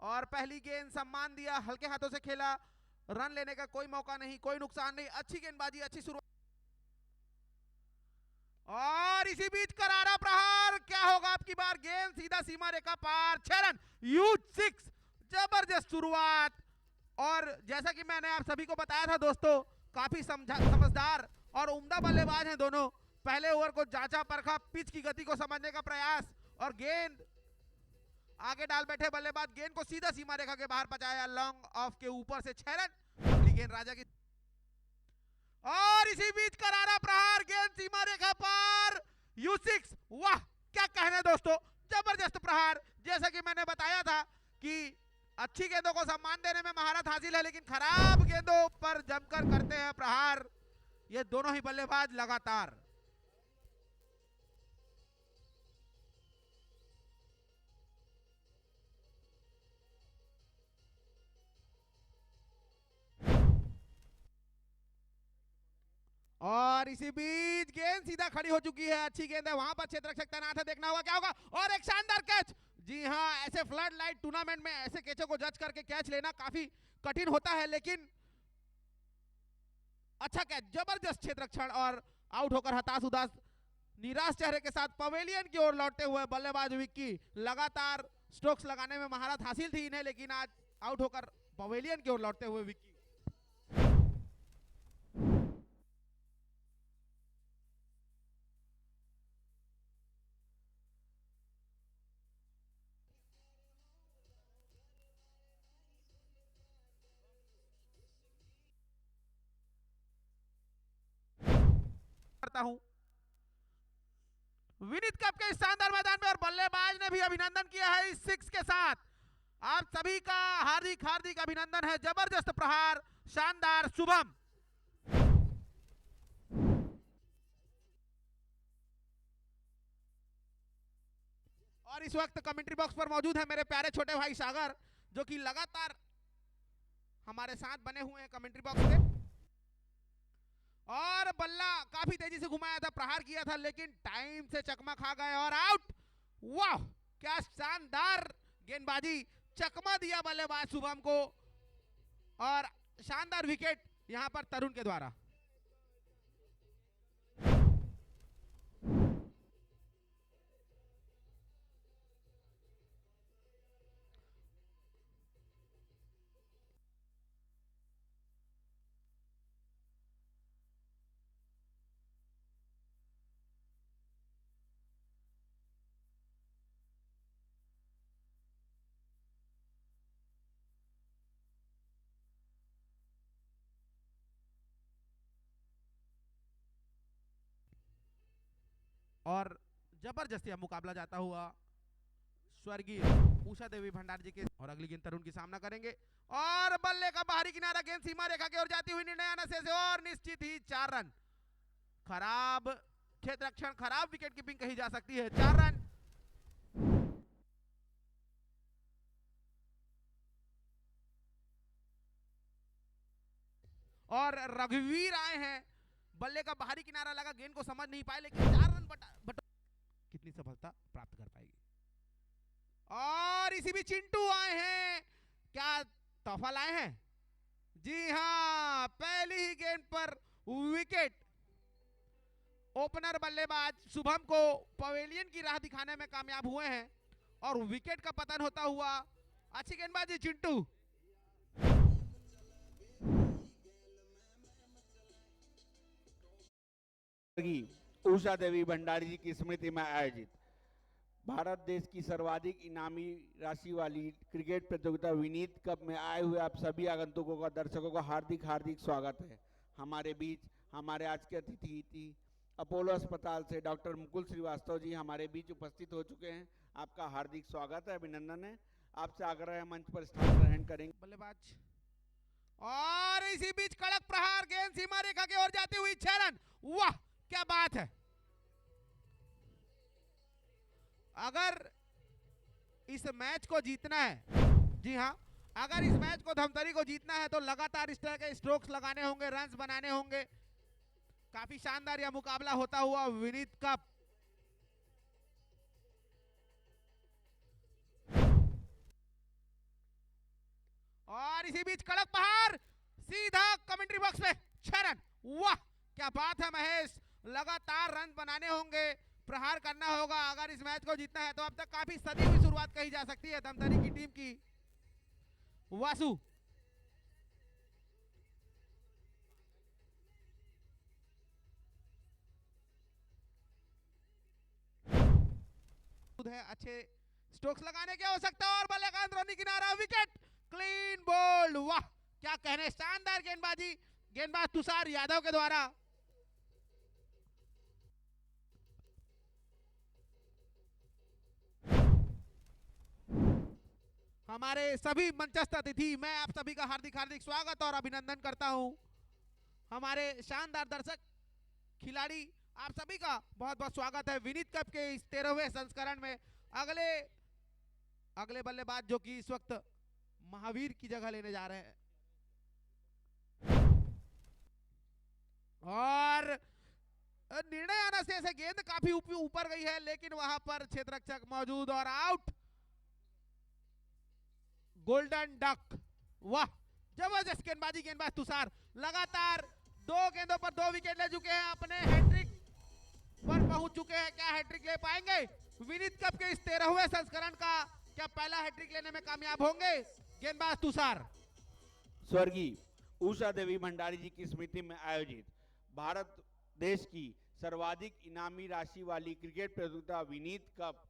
और पहली गेंद सम्मान दिया, हल्के हाथों से खेला, रन लेने का कोई मौका नहीं, कोई नुकसान नहीं, अच्छी गेंदबाजी, अच्छी शुरुआत। और इसी बीच करारा प्रहार, क्या होगा आपकी बार, गेंद सीधा सीमा रेखा पार, 6 रन, ह्यूज 6, जबरदस्त शुरुआत। और जैसा कि मैंने आप सभी को बताया था दोस्तों, काफी समझदार और उम्दा बल्लेबाज हैं दोनों। पहले ओवर को जांचा परखा, पिच की गति को समझने का प्रयास, और गेंद आगे डाल बैठे बल्लेबाज, गेंद को सीधा सीमा रेखा के बाहर पहुंचाया, लॉन्ग ऑफ के ऊपर से 6 रन। अगली गेंद राजा की, और इसी बीच करारा प्रहार, गेंद सीमा रेखा पार, U6, वाह क्या कहने दोस्तों, जबरदस्त प्रहार। जैसा कि मैंने बताया था कि अच्छी गेंदों को सम्मान देने में महारत हासिल है, लेकिन खराब गेंदों पर जमकर करते हैं प्रहार ये दोनों ही बल्लेबाज लगातार। और इसी बीच गेंद सीधा खड़ी हो चुकी है, अच्छी गेंद है, वहां पर क्षेत्ररक्षक तैनात है, देखना होगा क्या होगा, और एक शानदार कैच। जी हां, ऐसे फ्लड लाइट टूर्नामेंट में ऐसे कैचों को जज करके कैच लेना काफी कठिन होता है, लेकिन अच्छा कैच, जबरदस्त क्षेत्ररक्षण, और आउट होकर हताश उदास निराश चेहरे के साथ पवेलियन की ओर लौटते हुए बल्लेबाज विक्की। लगातार स्ट्रोक्स लगाने में महारत हासिल थी इन्हें, लेकिन आज आउट होकर पवेलियन की ओर लौटते हुए विक्की। करता हूं विनीत कप के शानदार मैदान में, और बल्लेबाज ने भी अभिनंदन किया है इस 6 के साथ। आप सभी का हार्दिक हार्दिक अभिनंदन है, जबरदस्त प्रहार, शानदार, शुभम। और इस वक्त कमेंट्री बॉक्स पर मौजूद है मेरे प्यारे छोटे भाई सागर, जो कि लगातार हमारे साथ बने हुए हैं कमेंट्री बॉक्स पे। और बल्ला काफी तेजी से घुमाया था, प्रहार किया था, लेकिन टाइम से चकमा खा गए और आउट। वाह क्या शानदार गेंदबाजी, चकमा दिया बल्लेबाज शुभम को, और शानदार विकेट यहां पर तरुण के द्वारा। और जबरदस्त यह मुकाबला जाता हुआ स्वर्गीय उषा देवी भंडारी जी के, और अगली गेंद तरुण की सामना करेंगे, और बल्ले का बाहरी किनारा, गेंद सीमा रेखा की ओर जाती हुई निर्णय आने से, और निश्चित ही 4 रन। खराब क्षेत्ररक्षण, खराब विकेट कीपिंग कही जा सकती है, 4 रन। और रघुवीर आए हैं, बल्ले का बाहरी किनारा लगा, गेंद को समझ नहीं पाए, लेकिन 4 रन कितनी सफलता प्राप्त कर पाएगी। और इसी भी चिंटू आए हैं, क्या तोहफा लाए हैं, जी हां, पहली ही गेंद पर विकेट। ओपनर बल्लेबाज शुभम को पवेलियन की राह दिखाने में कामयाब हुए हैं, और विकेट का पतन होता हुआ, अच्छी गेंदबाजी चिंटू। उषा देवी भंडारी जी की स्मृति में आयोजित भारत देश की सर्वाधिक इनामी राशि वाली क्रिकेट प्रतियोगिता विनीत कप में आए हुए आप सभी आगंतुकों का, दर्शकों का हार्दिक हार्दिक स्वागत है। हमारे बीच हमारे आज के अतिथि थी अपोलो अस्पताल से डॉक्टर मुकुल श्रीवास्तव जी हमारे बीच उपस्थित हो चुके हैं। आपका हार्दिक स्वागत है, अभिनंदन है। आपसे आग्रह है मंच पर स्थान ग्रहण करेंगे बल्लेबाज, और इसी बीच कड़क प्रहार, गेंद सीमा रेखा की ओर जाती हुई 6 रन। वाह क्या बात है, अगर इस मैच को जीतना है, जी हां, अगर इस मैच को धमतरी को जीतना है, तो लगातार इस तरह के स्ट्रोक्स लगाने होंगे, रन्स बनाने होंगे। काफी शानदार यह मुकाबला होता हुआ विनीत कप। इसी बीच कड़क प्रहार सीधा कमेंट्री बॉक्स में 6 रन। वाह क्या बात है महेश, लगातार रन बनाने होंगे, प्रहार करना होगा अगर इस मैच को जीतना है तो। अब तक काफी सदी हुई शुरुआत कही जा सकती है धमतरी की टीम की। वासु है, अच्छे स्ट्रोक्स लगाने की आवश्यकता और बल्लेबाज अंदरूनी किनारा, विकेट, क्लीन बोल्ड। वाह क्या कहने, शानदार गेंदबाजी, गेंदबाज तुषार यादव के द्वारा। हमारे सभी मंचस्थ अतिथि, मैं आप सभी का हार्दिक हार्दिक स्वागत और अभिनंदन करता हूं। हमारे शानदार दर्शक खिलाड़ी, आप सभी का बहुत बहुत स्वागत है विनीत कप के इस 13वें संस्करण में। अगले बल्लेबाज जो कि इस वक्त महावीर की जगह लेने जा रहे हैं, और निर्णय आना से ऐसे गेंद काफी ऊपर गई है, लेकिन वहां पर क्षेत्ररक्षक मौजूद और आउट। गोल्डन डक, वाह जबरदस्त गेंदबाजी, गेंदबाज तुषार लगातार 2 गेंदों पर 2 विकेट ले चुके हैं, अपने हैट्रिक पर पहुंच चुके हैं। क्या हैट्रिक ले पाएंगे विनीत कप के इस 13वें संस्करण का? क्या पहला हैट्रिक लेने में कामयाब होंगे गेंदबाज तुषार? स्वर्गीय उषा देवी भंडारी जी की स्मृति में आयोजित भारत देश की सर्वाधिक इनामी राशि वाली क्रिकेट प्रतियोगिता विनीत कप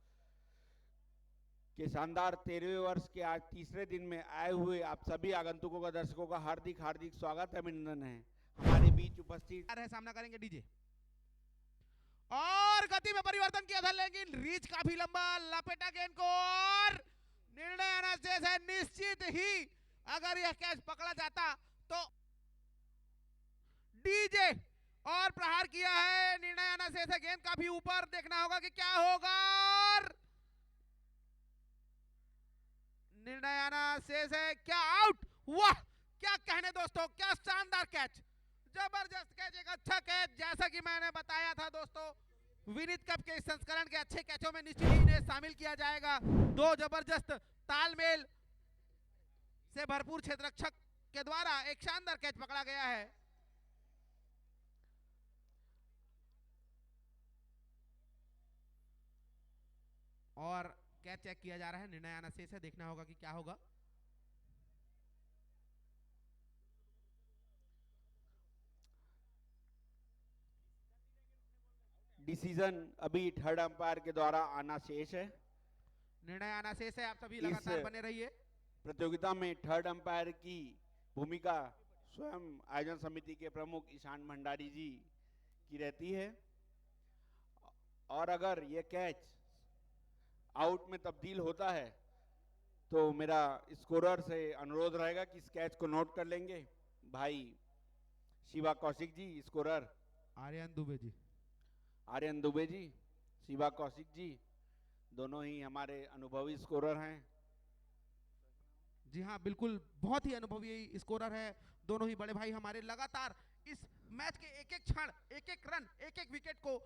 के शानदार 13वें वर्ष के आज तीसरे दिन में आए हुए आप सभी आगंतुकों का, दर्शकों का हार्दिक हार्दिक स्वागत है, अभिनंदन है। हमारे बीच उपस्थित सामना करेंगे डीजे, और गति में परिवर्तन किया था, लेकिन रीच काफी लंबा, लपेटा गेंद को, और निर्णय आना शेष है। निश्चित ही अगर यह कैच पकड़ा जाता तो डीजे, और प्रहार किया है, निर्णय आना शेष है, गेंद काफी ऊपर, देखना होगा कि क्या होगा, और निर्णय आना शेष है, क्या आउट। वाह क्या कहने दोस्तों, क्या शानदार कैच, जबरदस्त कैच, एक अच्छा कैच। जैसा कि मैंने बताया था दोस्तों, विनीत कप के इस संस्करण के अच्छे कैचों में निश्चित ही इन्हें शामिल किया जाएगा। 2 जबरदस्त तालमेल से भरपूर क्षेत्ररक्षक के द्वारा एक शानदार कैच पकड़ा गया है। और कैच चेक किया जा रहा है, निर्णय आना शेष है, देखना होगा कि क्या होगा। डिसीजन अभी थर्ड अंपायर के द्वारा आना शेष है। निर्णय आना शेष है, आप सभी लगातार बने रहिए। प्रतियोगिता में थर्ड अंपायर की भूमिका स्वयं आयोजन समिति के प्रमुख ईशान भंडारी जी की रहती है, और अगर यह कैच आउट में तब्दील होता है तो मेरा स्कोरर से अनुरोध रहेगा कि इस कैच को नोट कर लेंगे। भाई शिवा कौशिक जी, स्कोरर आर्यन दुबे जी, आर्यन दुबे जी, शिवा कौशिक जी, दोनों ही हमारे अनुभवी स्कोरर हैं। जी हाँ बिल्कुल, बहुत ही अनुभवी स्कोरर है दोनों ही बड़े भाई हमारे। लगातार इस मैच के एक एक क्षण, एक एक रन, एक एक विकेट को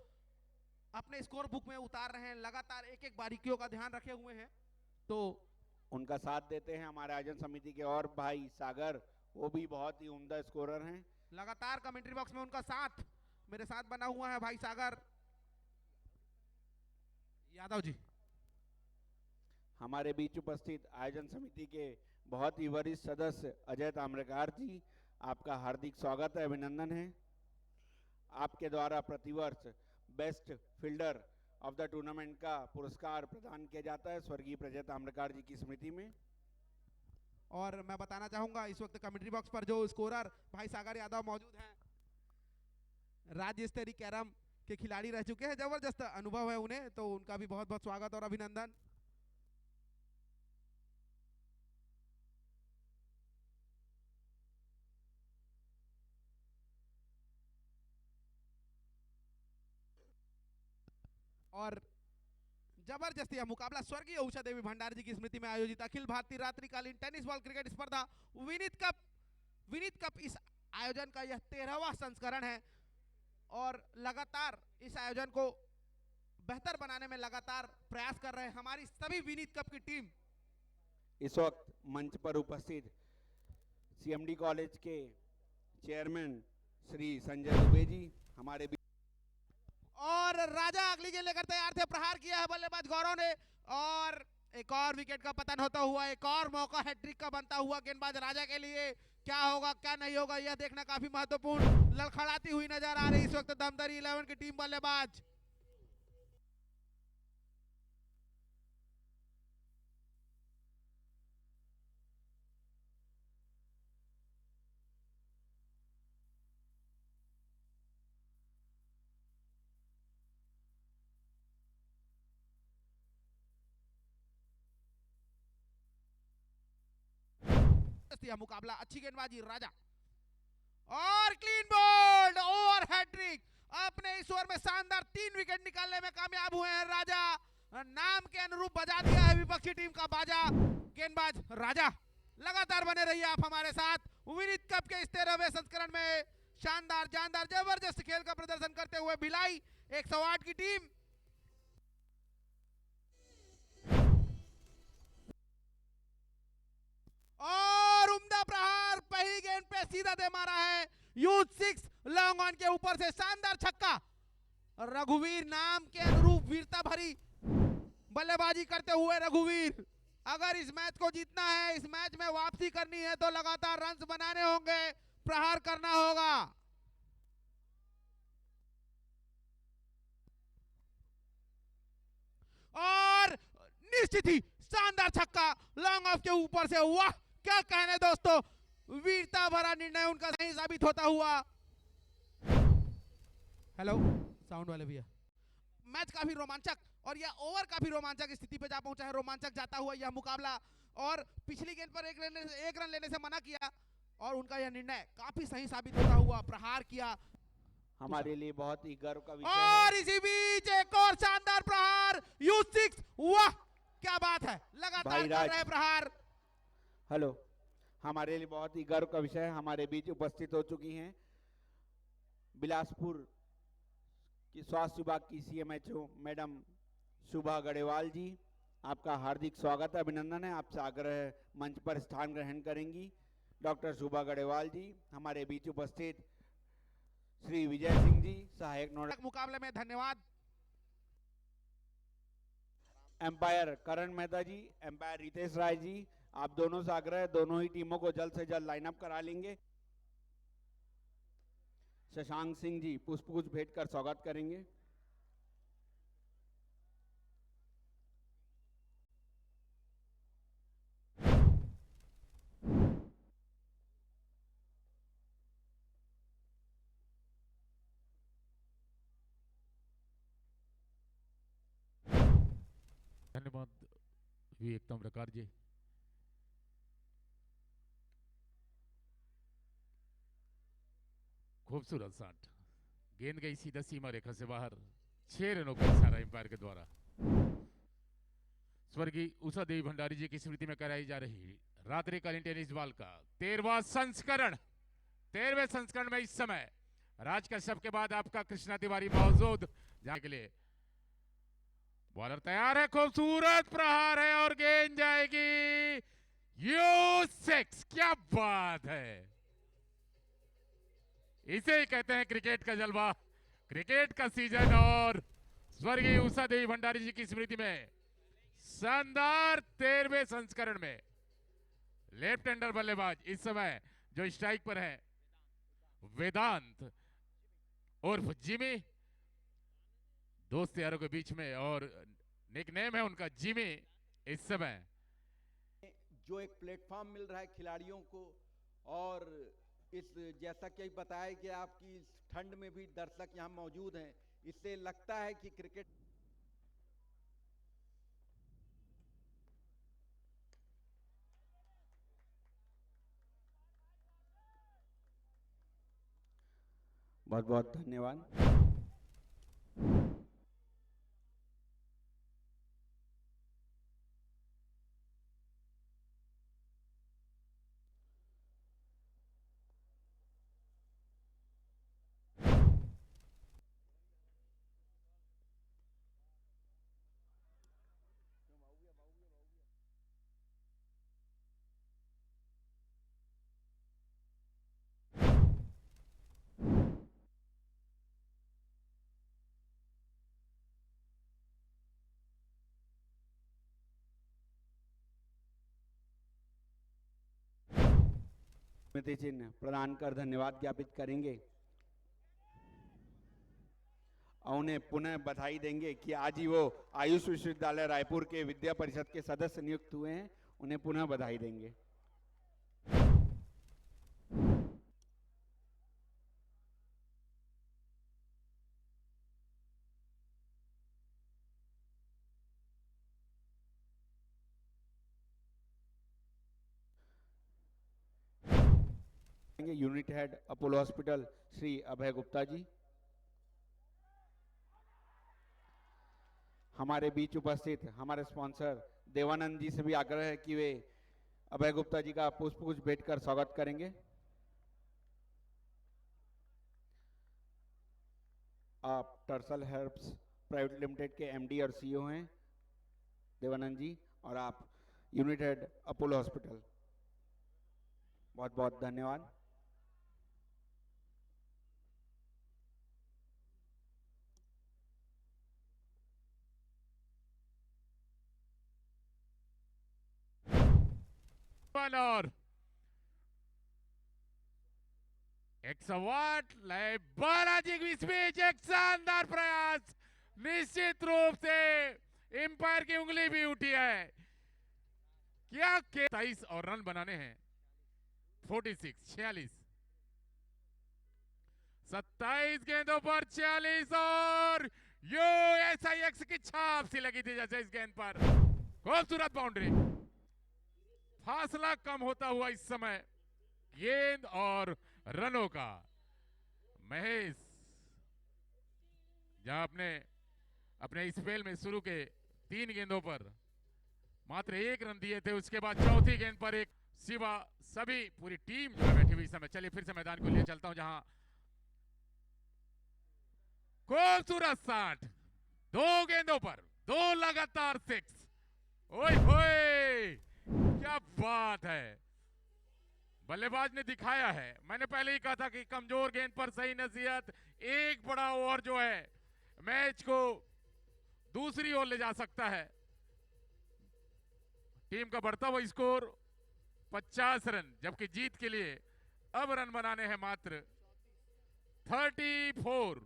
अपने स्कोर बुक में उतार रहे हैं, लगातार एक एक बारीकियों का ध्यान रखे हुए हैं। तो उनका साथ देते हैं हमारे आयोजन समिति के और भाई सागर, वो भी बहुत ही उम्दा स्कोरर हैं। लगातार कमेंट्री बॉक्स में उनका साथ मेरे साथ बना हुआ है भाई सागर यादव जी। हमारे बीच उपस्थित आयोजन समिति के बहुत ही वरिष्ठ सदस्य अजय ताम्रकार जी, आपका हार्दिक स्वागत है, अभिनंदन है। आपके द्वारा प्रतिवर्ष best fielder of the tournament का पुरस्कार प्रदान किया जाता है स्वर्गीय प्रजय ताम्रकार जी की स्मृति में। और मैं बताना चाहूंगा इस वक्त कमेंट्री बॉक्स पर जो स्कोरर भाई सागर यादव मौजूद हैं, राज्य स्तरीय कैरम के खिलाड़ी रह चुके हैं, जबरदस्त अनुभव है उन्हें, तो उनका भी बहुत बहुत स्वागत और अभिनंदन। और जबरदस्त यह मुकाबला स्वर्गीय उषा देवी भंडारी जी की स्मृति में आयोजित अखिल भारतीय रात्रिकालीन टेनिस बॉल क्रिकेट स्पर्धा विनीत कप इस आयोजन का यह 13वां संस्करण है, और लगातार इस आयोजन को बेहतर बनाने में लगातार प्रयास कर रहे हैं हमारी सभी विनीत कप की टीम। इस वक्त मंच पर उपस्थित सीएमडी कॉलेज के चेयरमैन श्री संजय दुबे जी हमारे और राजा अगली गेंद लेकर तैयार थे, प्रहार किया है बल्लेबाज गौरव ने और एक और विकेट का पतन होता हुआ एक और मौका हैट्रिक का बनता हुआ गेंदबाज राजा के लिए। क्या होगा क्या नहीं होगा यह देखना काफी महत्वपूर्ण। लड़खड़ाती हुई नजर आ रही इस वक्त धमतरी 11 की टीम बल्लेबाज। यह मुकाबला, अच्छी गेंदबाजी राजा और क्लीन बोल्ड ओवर हैट्रिक। अपने इस ओवर में शानदार 3 विकेट निकालने में कामयाब हुए हैं राजा। नाम के अनुरूप बजा दिया है विपक्षी टीम का बाजा गेंदबाज राजा। लगातार बने रहिए आप हमारे साथ विनीत कप के इस 13वें संस्करण में। शानदार जानदार जबरदस्त खेल का प्रदर्शन करते हुए भिलाई 108 की टीम। और उम्दा प्रहार पहली गेंद पे सीधा दे मारा है। यूथ 6 लॉन्ग ऑन के ऊपर से शानदार छक्का। रघुवीर नाम के अनुरूप वीरता भरी बल्लेबाजी करते हुए रघुवीर। अगर इस मैच को जीतना है, इस मैच में वापसी करनी है तो लगातार रन्स बनाने होंगे, प्रहार करना होगा। और निश्चित ही शानदार छक्का लॉन्ग ऑफ के ऊपर से। वाह क्या कहने दोस्तों, वीरता भरा निर्णय उनका सही साबित होता हुआ। हेलो साउंड वाले भैया। मैच काफी रोमांचक और यह ओवर काफी रोमांचक स्थिति पे जा पहुंचा है। रोमांचक जाता हुआ यह मुकाबला और पिछली गेंद पर एक रन लेने से मना किया और उनका यह निर्णय काफी सही साबित होता हुआ। प्रहार किया हमारे लिए बहुत ही गर्व का विषय और है। इसी बीच एक और शानदार प्रहार यूथ 6। वाह क्या बात है, लगातार कर रहे प्रहार। हेलो, हमारे लिए बहुत ही गर्व का विषय है। हमारे बीच उपस्थित हो चुकी हैं बिलासपुर की स्वास्थ्य विभाग की सीएमएचओ मैडम शुभा गढ़ेवाल जी। आपका हार्दिक स्वागत है, अभिनंदन है। आपसे आग्रह मंच पर स्थान ग्रहण करेंगी डॉक्टर शुभा गढ़ेवाल जी। हमारे बीच उपस्थित श्री विजय सिंह जी सहायक नोडल मुकाबले में धन्यवाद। एम्पायर करण मेहता जी, एम्पायर रितेश राय जी, आप दोनों से आग्रह है, दोनों ही टीमों को जल्द से जल्द लाइनअप करा लेंगे। शशांक सिंह जी पुष्पगुच्छ भेंट कर स्वागत करेंगे। धन्यवाद विवेकतम प्रकार जी। खूबसूरत शॉट, गेंद गई सीधा सीमा रेखा से बाहर। 6 रनों का इशारा एम्पायर के द्वारा। स्वर्गीय उषा देवी भंडारी जी की स्मृति में कराई जा रही रात्रिकालीन टेनिस बॉल का 13वां संस्करण। 13वें संस्करण में इस समय राज कश्यप के बाद आपका कृष्णा तिवारी मौजूद जाने के लिए। बॉलर तैयार है, खूबसूरत प्रहार है और गेंद जाएगी U6। क्या बात है, इसे ही कहते हैं क्रिकेट का जलवा, क्रिकेट का सीजन। और स्वर्गीय उषा देवी भंडारी जी की स्मृति में शानदार 13वें संस्करण में लेफ्ट हैंडर बल्लेबाज इस समय जो स्ट्राइक पर है वेदांत उर्फ जिमी, दोस्त यारों के बीच में, और निकनेम है उनका जिमी। इस समय जो एक प्लेटफॉर्म मिल रहा है खिलाड़ियों को, और इस जैसा कि बताया कि आपकी इस ठंड में भी दर्शक यहाँ मौजूद हैं, इससे लगता है कि क्रिकेट बहुत बहुत धन्यवाद। स्मृति चिन्ह प्रदान कर धन्यवाद ज्ञापित करेंगे और उन्हें पुनः बधाई देंगे कि आज ही वो आयुष विश्वविद्यालय रायपुर के विद्या परिषद के सदस्य नियुक्त हुए हैं। उन्हें पुनः बधाई देंगे। Unit head Apollo hospital Shri Abhay Gupta ji. हमारे बीच उपस्थित हमारे स्पॉन्सर देवानंद जी से भी आग्रह है कि वे अभय गुप्ता जी का पुष्पगुच्छ भेंट कर स्वागत करेंगे। आप टर्सल हर्ब्स प्राइवेट लिमिटेड के एमडी और सीईओ हैं देवानंद जी, और आप यूनिट हेड अपोलो हॉस्पिटल। बहुत बहुत धन्यवाद। और 108 लय बालाजी की स्पीच, एक शानदार प्रयास। निश्चित रूप से एम्पायर की उंगली भी उठी है। क्या 23 और रन बनाने हैं। 46 27 गेंदों पर 46 और यूएसआईएक्स की छाप सी लगी थी जैसे इस गेंद पर। खूबसूरत बाउंड्री। फासला कम होता हुआ इस समय गेंद और रनों का। महेश जहां अपने स्पेल में शुरू के 3 गेंदों पर मात्र 1 रन दिए थे, उसके बाद चौथी गेंद पर एक शिवा सभी पूरी टीम जो है बैठी हुई समय। चलिए फिर से मैदान को लिए चलता हूं, जहां खूबसूरत 60 2 गेंदों पर 2 लगातार 6। ओए होए क्या बात है। बल्लेबाज ने दिखाया है। मैंने पहले ही कहा था कि कमजोर गेंद पर सही नसीहत एक बड़ा ओवर जो है मैच को दूसरी ओर ले जा सकता है। टीम का बढ़ता हुआ स्कोर 50 रन, जबकि जीत के लिए अब रन बनाने हैं मात्र 34,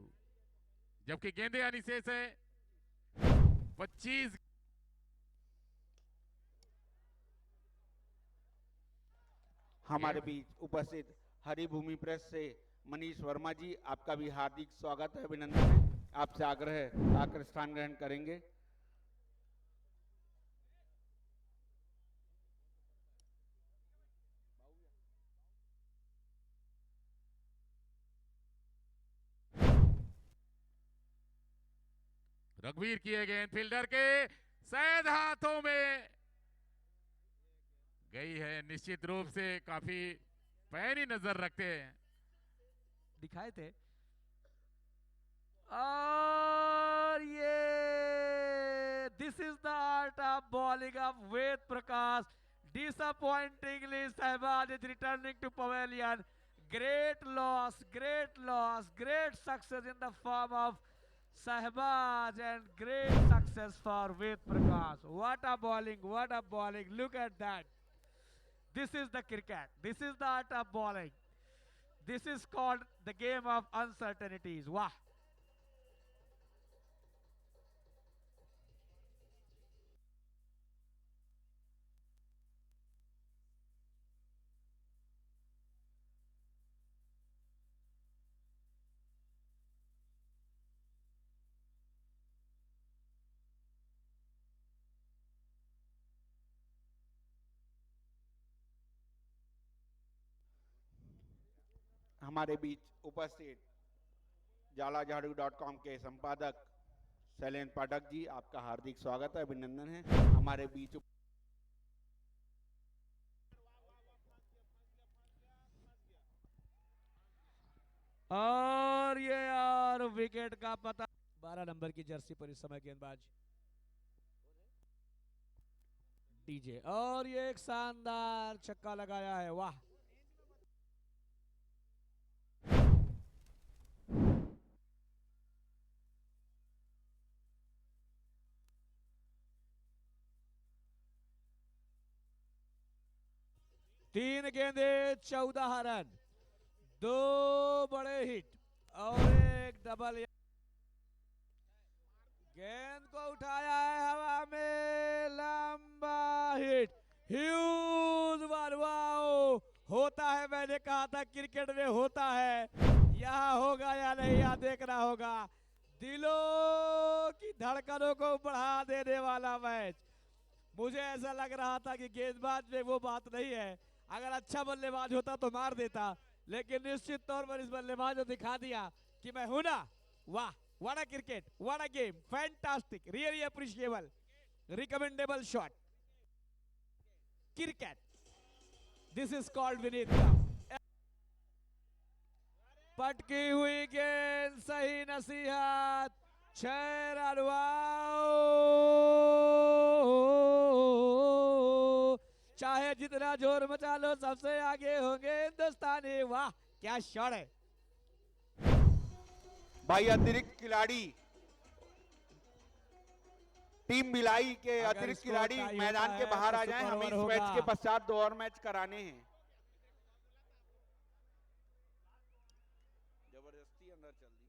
जबकि गेंदे यानी शेष है 25। हमारे बीच उपस्थित हरिभूमि प्रेस से मनीष वर्मा जी, आपका भी हार्दिक स्वागत है, अभिनंदन है। आपसे आग्रह है आकर स्थान ग्रहण करेंगे। रघुवीर किए गेंद फील्डर के शायद हाथों में गई है। निश्चित रूप से काफी पैनी नजर रखते हैं, दिखाए थे। और ये this is the art of bowling of Ved Prakash. Disappointingly, Sahbaz is returning to pavilion. Great loss, great success in the form of Sahbaz and great success for Ved Prakash. What a bowling, what a bowling. Look at that. This is the cricket. This is the art of bowling. This is called the game of uncertainties. Wow. हमारे बीच उपस्थित झाड़ू.com के संपादक शैलेंद्र पाठक जी, आपका हार्दिक स्वागत है, अभिनंदन है। हमारे बीच और ये और विकेट का पता। 12 नंबर की जर्सी पर इस समय गेंदबाज डीजे, और ये एक शानदार छक्का लगाया है। वाह। 3 गेंदे 14 रन, 2 बड़े हिट और एक डबल। गेंद को उठाया है हवा में, लंबा हिट, ह्यूज वन। वाओ, होता है, मैंने कहा था क्रिकेट में होता है। यहाँ होगा या नहीं, यहाँ देखना होगा। दिलों की धड़कनों को बढ़ा देने वाला मैच। मुझे ऐसा लग रहा था कि गेंदबाज में वो बात नहीं है, अगर अच्छा बल्लेबाज होता तो मार देता, लेकिन निश्चित तौर पर इस बल्लेबाज ने दिखा दिया कि मैं हूं ना। वाह, what a cricket, what a game, fantastic, really appreciable, recommendable shot. Cricket, this is called Vineet cup. पटकी हुई गेंद, सही नसीहत, 6 रन। चाहे जितना जोर मचा लो, सबसे आगे होंगे हिंदुस्तानी। वाह, क्या शॉट है भाई। अतिरिक्त खिलाड़ी, टीम भिलाई के अगर अतिरिक्त इसको खिलाड़ी टाई मैदान होता के है बाहर तो आ जाएं, सुपर हमें इस ओवर मैच होगा। के पश्चात 2 और मैच कराने हैं। जबरदस्ती अंदर चल दिया।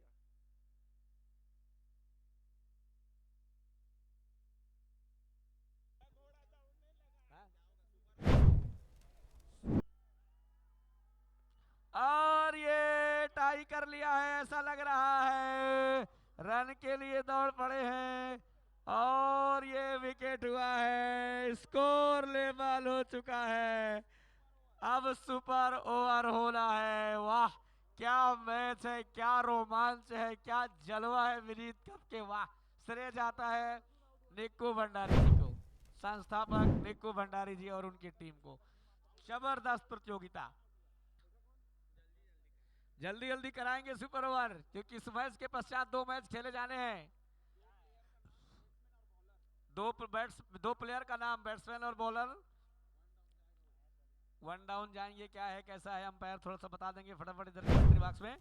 और ये टाई कर लिया है, ऐसा लग रहा है। रन के लिए दौड़ पड़े हैं और ये विकेट हुआ है, स्कोर लेवल हो चुका है। अब सुपर ओवर होना है। वाह, क्या मैच है, क्या रोमांच है, क्या जलवा है विनीत कप के। वाह, श्रेय जाता है निक्कू भंडारी जी को, संस्थापक निक्कू भंडारी जी और उनकी टीम को। जबरदस्त प्रतियोगिता, जल्दी जल्दी कराएंगे सुपर ओवर, क्योंकि इस मैच के पश्चात 2 मैच खेले जाने हैं। दो प्लेयर का नाम, बैट्समैन और बॉलर 1 डाउन जाएंगे। क्या है, कैसा है, अंपायर थोड़ा सा बता देंगे फटाफट इधर कमेंट्री बॉक्स में।